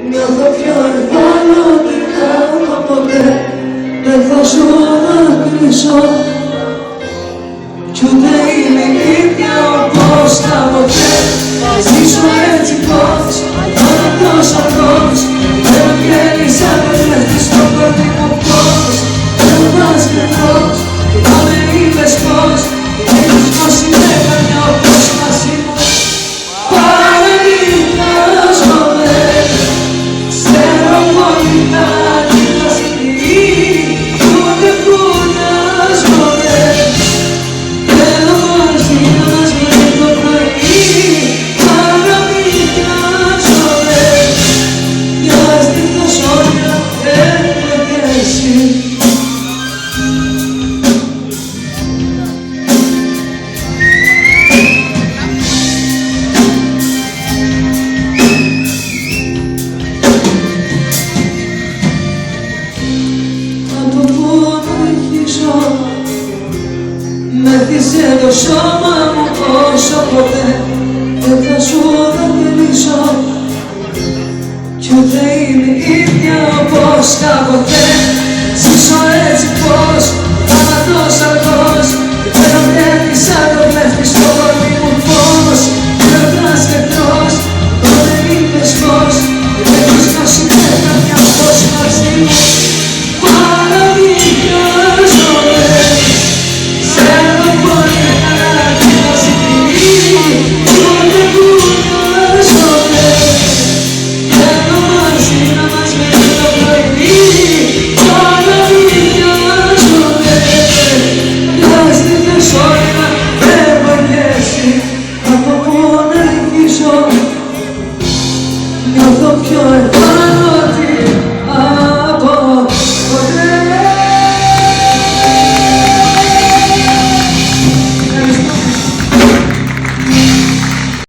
Νιώθω πιο ευάλωτικά από ποτέ. Δεν θα σου δακρύσω κι ούτε είμαι ίδια όπως κάποτε. Ζήσω έτσι πως τώρα τόσο πώς δεν γέλησα πέφτει στο κορμί μου πώς. Δεν πας κρυφός και να με είπες πως έχεις δώσει με καμιά όπως μαζί μου. Παραμυθιάζομαι, ξέρω πολύ κάτι θα συμβεί, ούτε κουράζομαι. Θέλω μαζί να μας βρει το πρωί. Παραμυθιάζομαι, μοιάζ δίχως όνειρα έρχομαι κι εσύ. Από πού να αρχίσω, με χτίσε το σώμα μου όσο ποτέ. Δεν θα σου δακρύσω κι ούτε είμαι ίδια όπως κάποτε. Ζήσω έτσι πως ανατός αργός και δεν αντέχεις